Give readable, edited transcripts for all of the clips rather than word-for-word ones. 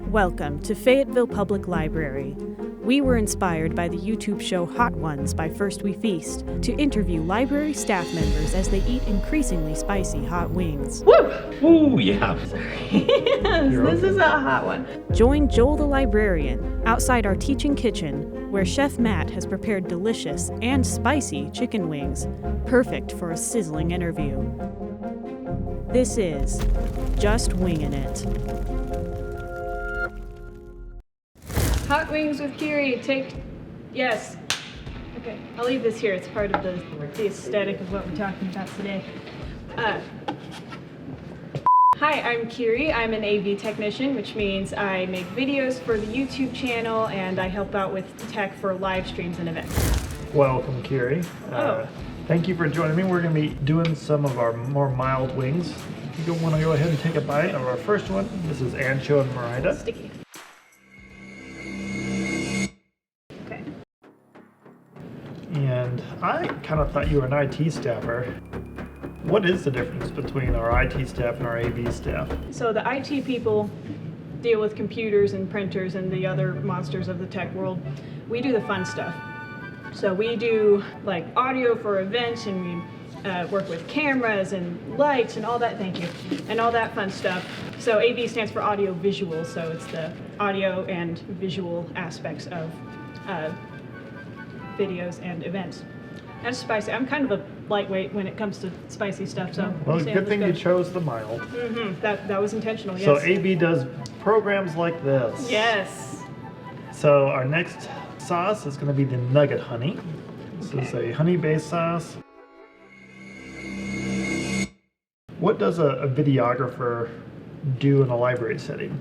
Welcome to Fayetteville Public Library. We were inspired by the YouTube show Hot Ones by First We Feast to interview library staff members as they eat increasingly spicy hot wings. Woo! Ooh, yeah. Yes, this is a hot one. Join Joel the librarian outside our teaching kitchen, where Chef Matt has prepared delicious and spicy chicken wings, perfect for a sizzling interview. This is Just Wingin' It. Hot wings with Kyri, yes. Okay, I'll leave this here. It's part of the aesthetic of what we're talking about today. Hi, I'm Kyri. I'm an AV technician, which means I make videos for the YouTube channel and I help out with tech for live streams and events. Welcome, Kyri. Thank you for joining me. We're going to be doing some of our more mild wings. If you want to go ahead and take a bite of our first one, this is ancho and Merida. Sticky. Okay. And I kind of thought you were an IT staffer. What is the difference between our IT staff and our AV staff? So the IT people deal with computers and printers and the other monsters of the tech world. We do the fun stuff. So we do like audio for events, and we work with cameras and lights and all that, thank you, and all that fun stuff. So AV stands for audio visual, so it's the audio and visual aspects of videos and events. That's spicy. I'm kind of a lightweight when it comes to spicy stuff, so. Well, good thing you chose the mild. Mm-hmm. That was intentional, yes. So AV does programs like this. Yes. So our next sauce is going to be the nugget honey. This is a honey-based sauce. What does a videographer do in a library setting?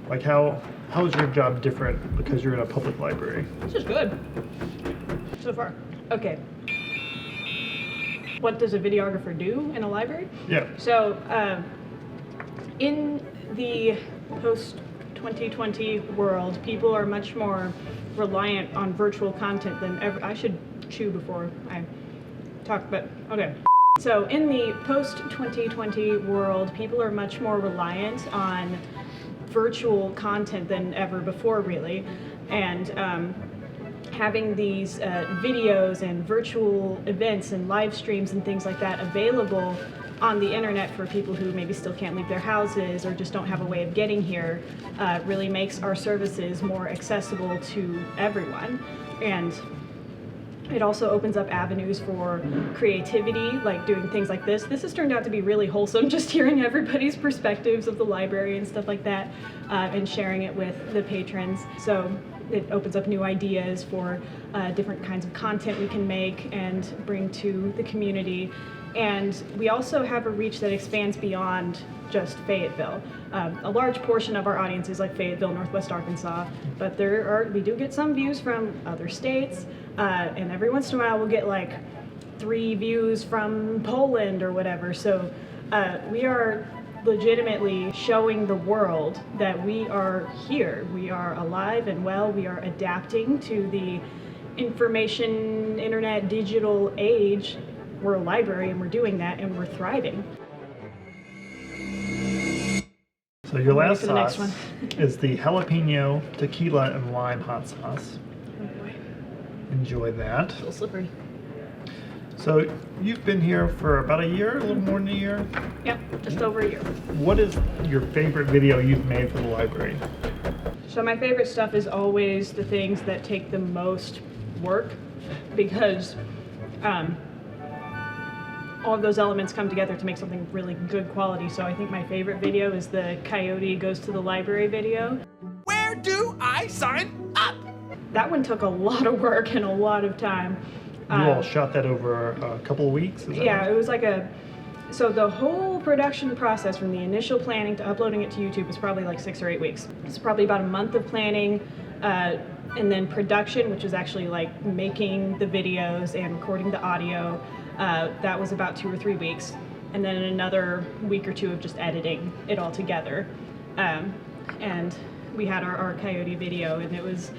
Like how is your job different because you're in a public library? This is good so far. Okay. What does a videographer do in a library? Yeah. So in the post-2020 world, people are much more reliant on virtual content than ever. I should chew before I talk, but okay. So in the post-2020 world, people are much more reliant on virtual content than ever before, really. And having these videos and virtual events and live streams and things like that available on the internet for people who maybe still can't leave their houses or just don't have a way of getting here really makes our services more accessible to everyone. And it also opens up avenues for creativity, like doing things like this. This has turned out to be really wholesome, just hearing everybody's perspectives of the library and stuff like that, and sharing it with the patrons. So it opens up new ideas for different kinds of content we can make and bring to the community. And we also have a reach that expands beyond just Fayetteville. A large portion of our audience is like Fayetteville, Northwest Arkansas, but we do get some views from other states, and every once in a while we'll get like 3 views from Poland or whatever. So we are legitimately showing the world that we are here. We are alive and well. We are adapting to the information, internet, digital age. We're a library and we're doing that and we're thriving. So your last sauce is the jalapeno, tequila, and lime hot sauce. Oh boy. Enjoy that. A little slippery. So you've been here for about a year, a little more than a year? Yep, just over a year. What is your favorite video you've made for the library? So my favorite stuff is always the things that take the most work, because all of those elements come together to make something really good quality. So I think my favorite video is the Coyote Goes to the Library video. Where do I sign up? That one took a lot of work and a lot of time. You all shot that over a couple of weeks? Yeah, it was like so the whole production process from the initial planning to uploading it to YouTube was probably like 6 or 8 weeks. It's probably about a month of planning, and then production, which is actually like making the videos and recording the audio. That was about 2 or 3 weeks, and then another week or 2 of just editing it all together. And we had our Coyote video, and it was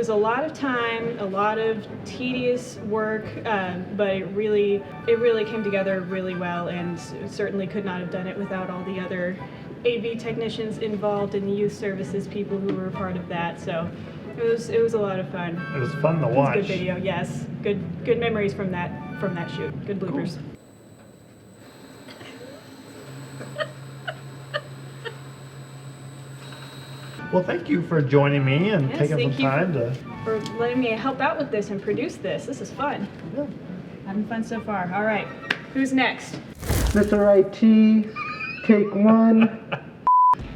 a lot of time, a lot of tedious work, but it really came together really well, and certainly could not have done it without all the other AV technicians involved and the youth services people who were a part of that. So it was a lot of fun. It was fun to It was watch. a good video, yes. Good memories from that shoot. Good bloopers. Well, thank you for joining me and Yes, taking thank some you time to. for letting me help out with this and produce this. This is fun. Yeah. Having fun so far. All right, who's next? Mr. IT, take one.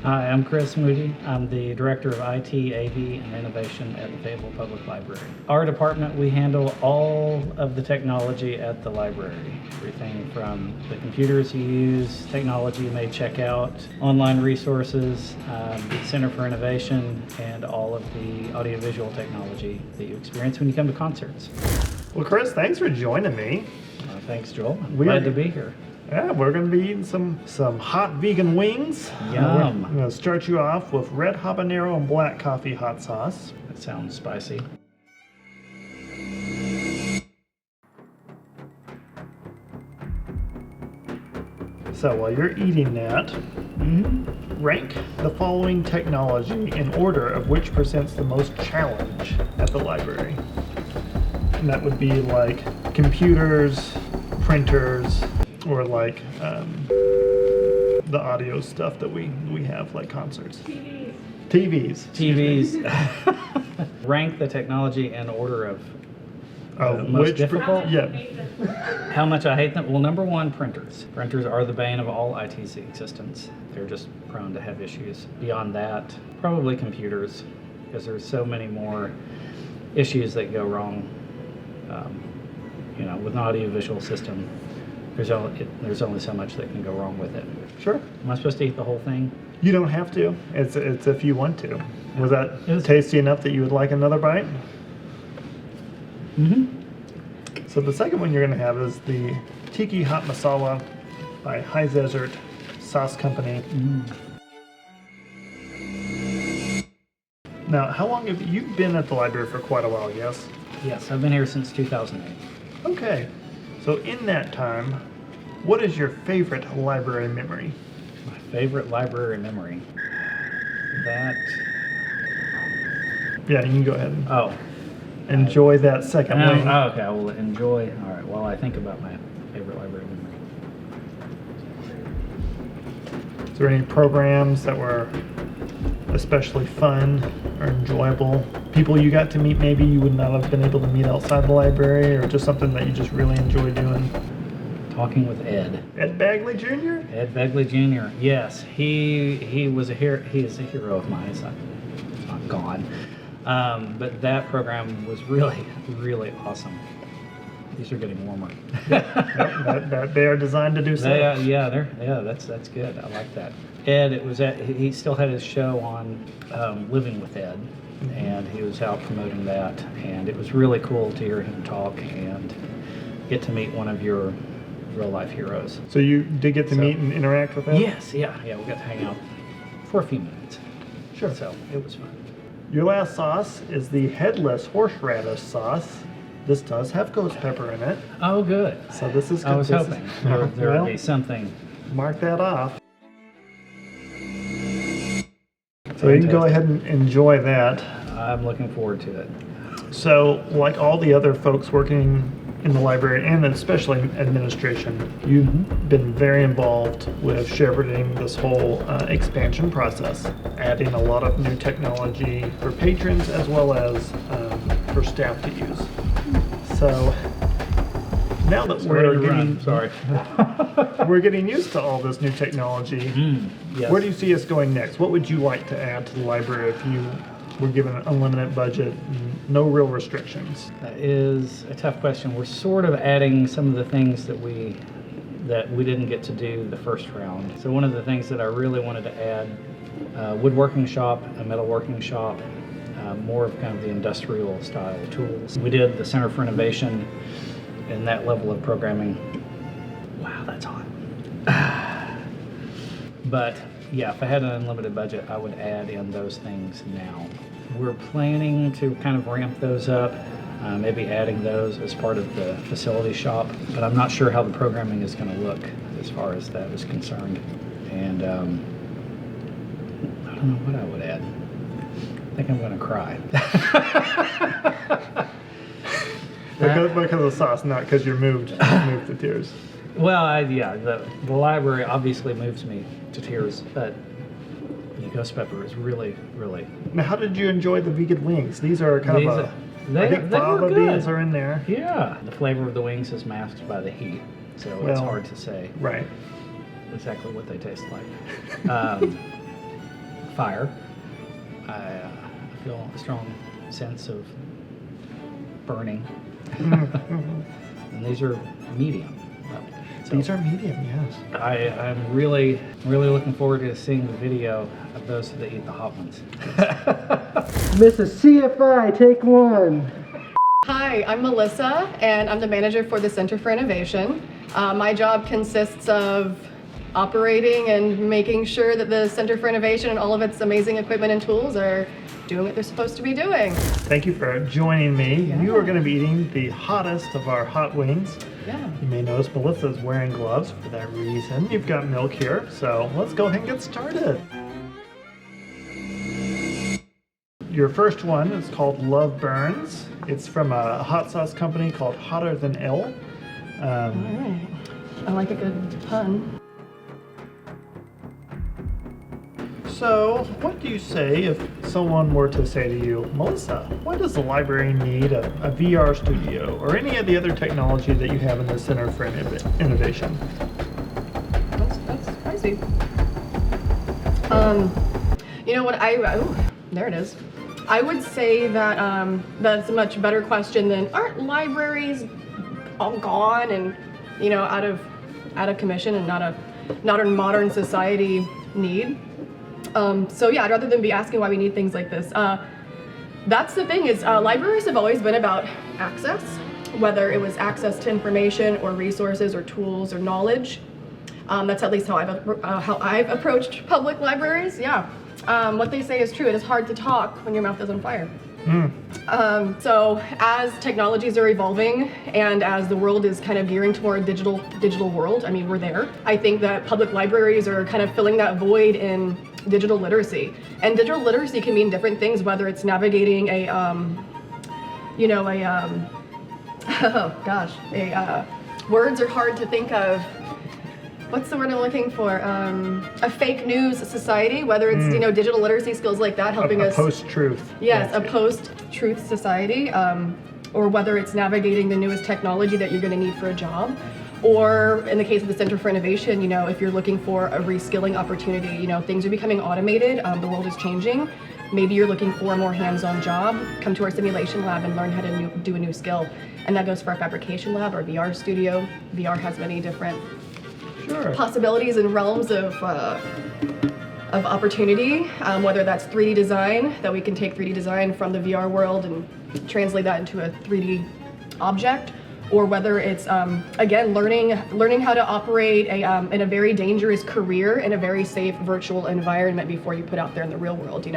Hi, I'm Chris Moody. I'm the Director of IT, AV, and Innovation at the Fayetteville Public Library. Our department, we handle all of the technology at the library. Everything from the computers you use, technology you may check out, online resources, the Center for Innovation, and all of the audiovisual technology that you experience when you come to concerts. Well, Chris, thanks for joining me. Thanks, Joel. I'm We glad are- to be here. Yeah, we're going to be eating some hot vegan wings. Yum. We're going to start you off with red habanero and black coffee hot sauce. That sounds spicy. So while you're eating that, rank the following technology in order of which presents the most challenge at the library. And that would be like computers, printers, or like the audio stuff that we have, like concerts. TVs. TVs. Rank the technology in order of most difficult? Yeah. How much I hate them? Well, number one, printers. Printers are the bane of all IT systems. They're just prone to have issues. Beyond that, probably computers, because there's so many more issues that go wrong. With an audiovisual system, there's only so much that can go wrong with it. Sure. Am I supposed to eat the whole thing? You don't have to. It's if you want to. Was that It was- tasty enough that you would like another bite? Mm-hmm. So the second one you're going to have is the Tiki Hot Masala by High Desert Sauce Company. Now, how long have you been at the library? For quite a while, yes? Yes, I've been here since 2008. Okay. So in that time, what is your favorite library memory? My favorite library memory. That. Yeah, you can go ahead and Oh. enjoy that second wing. Okay, I will enjoy. All right, while I think about my favorite library memory. Is there any programs that were especially fun or enjoyable? People you got to meet maybe you would not have been able to meet outside the library, or just something that you just really enjoy doing? Talking with Ed. Ed Bagley Jr.? Ed Begley Jr. Yes, he was a hero. He is a hero of mine. It's not gone. But that program was really, really awesome. These are getting warmer. that they are designed to do so. That's good. I like that. Ed, he still had his show on Living with Ed, and he was out promoting that, and it was really cool to hear him talk and get to meet one of your real life heroes. So you did get to meet and interact with him? Yes, yeah, we got to hang out for a few minutes. Sure. So it was fun. Your last sauce is the headless horseradish sauce. This does have ghost pepper in it, Oh, good. so this is good. I was This is- hoping there Well, would be something. mark that off. So you can go ahead and enjoy that. I'm looking forward to it. So, like all the other folks working in the library, and especially administration, you've been very involved with shepherding this whole expansion process, adding a lot of new technology for patrons as well as for staff to use. So, now that we're getting used to all this new technology, Yes. where do you see us going next? What would you like to add to the library if you were given an unlimited budget, and no real restrictions? That is a tough question. We're sort of adding some of the things that we didn't get to do the first round. So one of the things that I really wanted to add, woodworking shop, a metalworking shop, more of kind of the industrial style tools. We did the Center for Innovation and that level of programming. Wow, that's hot. But yeah, if I had an unlimited budget, I would add in those things now. We're planning to kind of ramp those up, maybe adding those as part of the facility shop, but I'm not sure how the programming is going to look as far as that is concerned. And don't know what I would add. I think I'm going to cry. Because of the sauce, not because you're moved to tears. Well, the library obviously moves me to tears, but the ghost pepper is really, really. Now, how did you enjoy the vegan wings? These are kind These of are- they fava were good. beans are in there. Yeah. The flavor of the wings is masked by the heat, so it's Well, hard to say Right. exactly what they taste like. Fire. I feel a strong sense of burning. And these are medium. So These are medium, yes. I'm really, really looking forward to seeing the video of those that eat the hot ones. Mrs. CFI, take one. Hi, I'm Melissa, and I'm the manager for the Center for Innovation. My job consists of operating and making sure that the Center for Innovation and all of its amazing equipment and tools are doing what they're supposed to be doing. Thank you for joining me. Yeah. You are going to be eating the hottest of our hot wings. Yeah. You may notice Melissa's wearing gloves for that reason. You've got milk here, so let's go ahead and get started. Your first one is called Love Burns. It's from a hot sauce company called Hotter Than Ill. All right. I like a good pun. So, what do you say if someone were to say to you, Melissa, why does the library need a VR studio or any of the other technology that you have in the Center for Innovation? That's spicy. You know what? There it is. I would say that that's a much better question than aren't libraries all gone and out of commission and not a modern society need. So yeah, rather than be asking why we need things like this, that's the thing is libraries have always been about access, whether it was access to information or resources or tools or knowledge. That's at least how I've approached public libraries. Yeah, what they say is true. It is hard to talk when your mouth is on fire. So as technologies are evolving and as the world is kind of gearing toward digital world, I mean, we're there. I think that public libraries are kind of filling that void in digital literacy. And digital literacy can mean different things, whether it's navigating words are hard to think of. What's the word I'm looking for? A fake news society, whether it's digital literacy skills like that helping us. Post-truth. Yes, a post-truth society, or whether it's navigating the newest technology that you're going to need for a job, or in the case of the Center for Innovation, if you're looking for a reskilling opportunity, things are becoming automated, the world is changing. Maybe you're looking for a more hands-on job, come to our simulation lab and learn how to do a new skill. And that goes for our fabrication lab, our VR studio. VR has many different possibilities and realms of opportunity, whether that's 3D design, that we can take 3D design from the VR world and translate that into a 3D object, or whether it's again learning how to operate in a very dangerous career in a very safe virtual environment before you put out there in the real world. It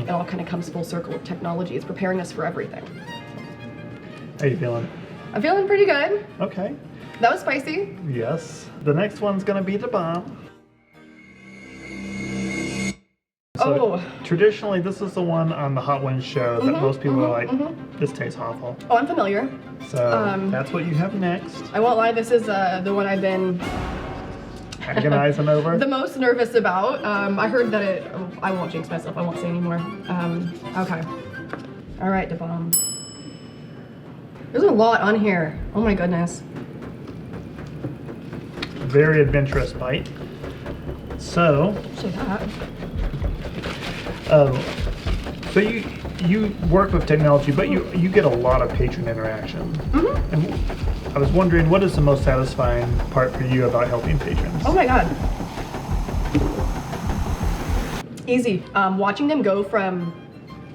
all kind of comes full circle with technology. It's preparing us for everything. How you feeling? I'm feeling pretty good. Okay. That was spicy. Yes. The next one's gonna be the bomb. So traditionally, this is the one on the Hot Ones show that most people are like, this tastes awful. Oh, I'm familiar. So that's what you have next. I won't lie, this is the one I've been agonizing over. The most nervous about. I heard that I won't jinx myself, I won't say anymore. Okay. All right, the bomb. There's a lot on here. Oh my goodness. Very adventurous bite. So you work with technology, but you get a lot of patron interaction. And I was wondering, what is the most satisfying part for you about helping patrons? Oh my God. Easy. Watching them go from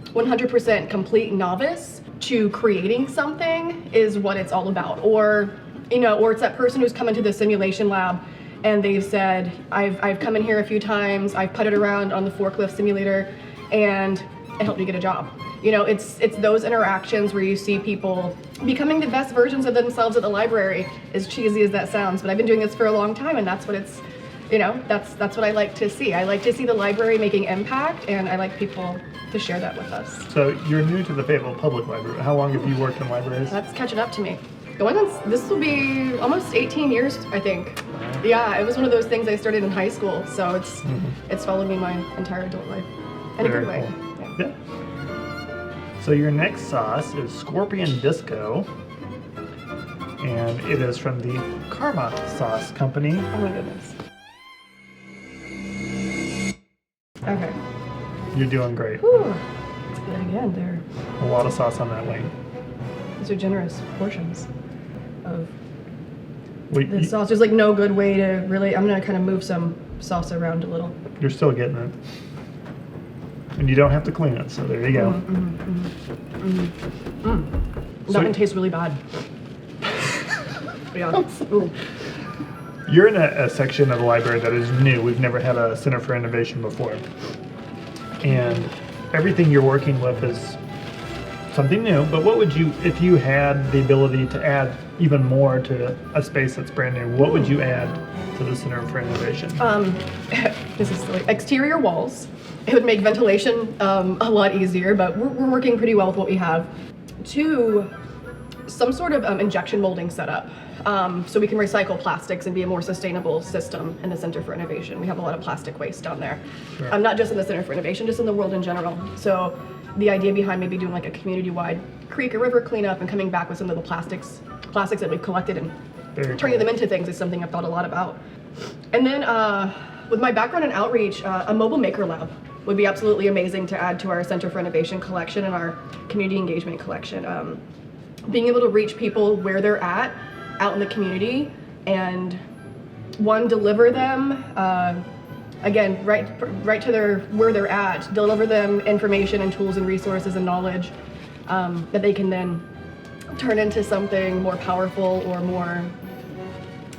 100% complete novice to creating something is what it's all about. Or it's that person who's come into the simulation lab and they've said, I've come in here a few times, I've putted around on the forklift simulator, and it helped me get a job. It's those interactions where you see people becoming the best versions of themselves at the library, as cheesy as that sounds, but I've been doing this for a long time, and that's what it's You know, that's what I like to see. I like to see the library making impact, and I like people to share that with us. So you're new to the Fayetteville Public Library. How long have you worked in libraries? That's catching up to me. This will be almost 18 years, I think. Yeah, it was one of those things I started in high school, so it's followed me my entire adult life. In a Very good way. cool. Yeah. So your next sauce is Scorpion Disco, and it is from the Karma Sauce Company. Oh my goodness. Okay. You're doing great. Whew. Again, there. A lot of sauce on that wing. These are generous portions of Wait, the sauce. There's like no good way to really. I'm gonna kind of move some sauce around a little. you're still getting it. And you don't have to clean it, so there you go. That one tastes really bad. Yeah. Ooh. You're in a section of the library that is new. We've never had a Center for Innovation before. And everything you're working with is something new, but what would you, if you had the ability to add even more to a space that's brand new, what would you add to the Center for Innovation? This is silly. Exterior walls. It would make ventilation a lot easier, but we're working pretty well with what we have. 2, some sort of injection molding setup. So we can recycle plastics and be a more sustainable system in the Center for Innovation. We have a lot of plastic waste down there. Sure. Not just in the Center for Innovation, just in the world in general. So the idea behind maybe doing like a community-wide creek or river cleanup and coming back with some of the plastics that we've collected and Very turning cool. them into things is something I've thought a lot about. And then with my background in outreach, a mobile maker lab would be absolutely amazing to add to our Center for Innovation collection and our community engagement collection. Being able to reach people where they're at, out in the community, and deliver them, again, right to where they're at, deliver them information and tools and resources and knowledge that they can then turn into something more powerful or more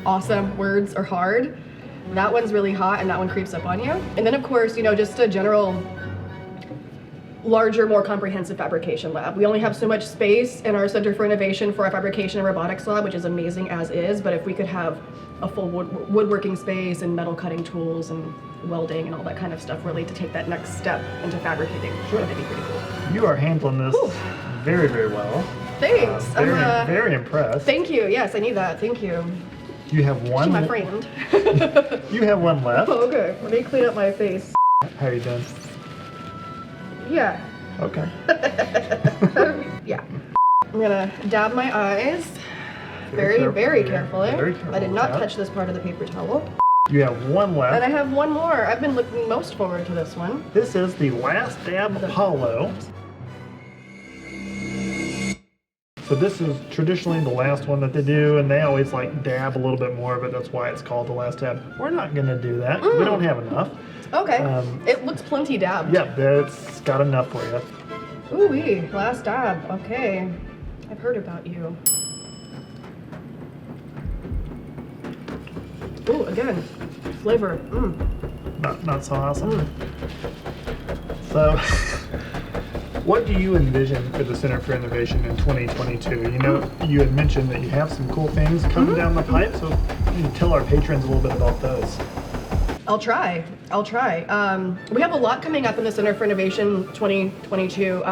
awesome. Words are hard. That one's really hot and that one creeps up on you. And then of course, just a general larger, more comprehensive fabrication lab. We only have so much space in our Center for Innovation for our fabrication and robotics lab, which is amazing as is, but if we could have a full woodworking space and metal cutting tools and welding and all that kind of stuff really to take that next step into fabricating, that'd be pretty cool. You are handling this Whew. very, very well. Thanks. Very impressed. Thank you. Yes, I need that. Thank you. You have She's one. my friend. You have one left. Oh, okay. Let me clean up my face. How are you doing? Yeah. Okay. Yeah. I'm gonna dab my eyes. Very Very, very carefully, yeah. carefully. Very careful I did not with that. touch this part of the paper towel. You have one left. And I have one more. I've been looking most forward to this one. This is the Last Dab Hollow. So this is traditionally the last one that they do, and they always like dab a little bit more of it. That's why it's called the Last Dab. We're not gonna do that. We don't have enough. Okay. It looks plenty dabbed. Yep, it's got enough for you. Ooh-wee, last dab. Okay. I've heard about you. Ooh, again, flavor. Not so awesome. So, what do you envision for the Center for Innovation in 2022? You had mentioned that you have some cool things coming down the pipe, so can you tell our patrons a little bit about those? I'll try. We have a lot coming up in the Center for Innovation 2022.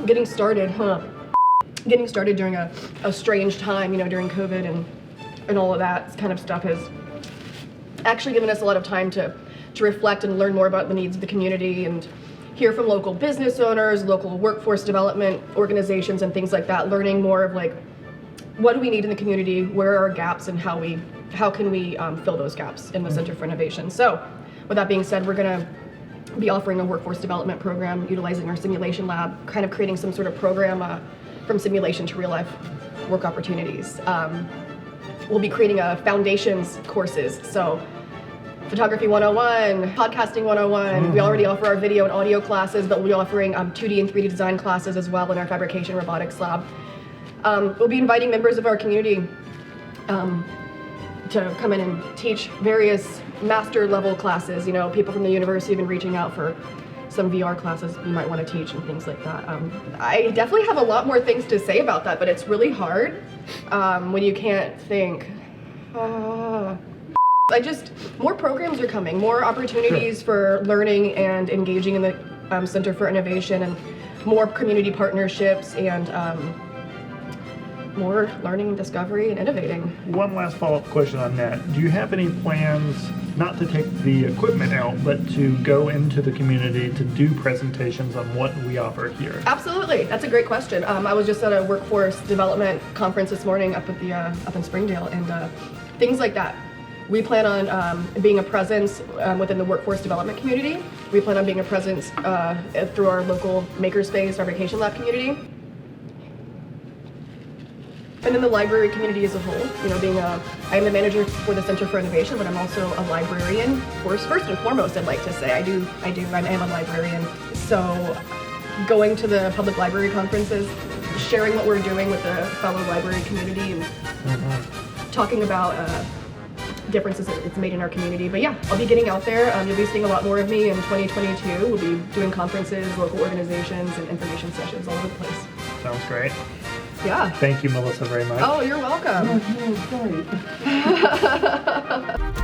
Getting started during a strange time, during COVID and all of that kind of stuff has actually given us a lot of time to reflect and learn more about the needs of the community and hear from local business owners, local workforce development organizations and things like that, learning more of like, what do we need in the community, where are our gaps, and how can we fill those gaps in the Center for Innovation. So with that being said, we're gonna be offering a workforce development program, utilizing our simulation lab, kind of creating some sort of program from simulation to real life work opportunities. We'll be creating foundations courses, so photography 101, podcasting 101. We already offer our video and audio classes, but we'll be offering 2D and 3D design classes as well in our fabrication robotics lab. We'll be inviting members of our community to come in and teach various master level classes. People from the university have been reaching out for some VR classes we might want to teach and things like that. I definitely have a lot more things to say about that, but it's really hard when you can't think. More programs are coming, more opportunities for learning and engaging in the Center for Innovation, and more community partnerships, and more learning and discovery and innovating. One last follow-up question on that. Do you have any plans not to take the equipment out, but to go into the community to do presentations on what we offer here? Absolutely, that's a great question. I was just at a workforce development conference this morning up in Springdale, and things like that. We plan on being a presence within the workforce development community. We plan on being a presence through our local makerspace, our vacation lab community. And then the library community as a whole, I am the manager for the Center for Innovation, but I'm also a librarian. First and foremost, I'd like to say, I am a librarian. So going to the public library conferences, sharing what we're doing with the fellow library community, and talking about differences that it's made in our community. But yeah, I'll be getting out there. You'll be seeing a lot more of me in 2022. We'll be doing conferences, local organizations, and information sessions all over the place. Sounds great. Yeah. Thank you, Melissa, very much. Oh, you're welcome. Oh, great.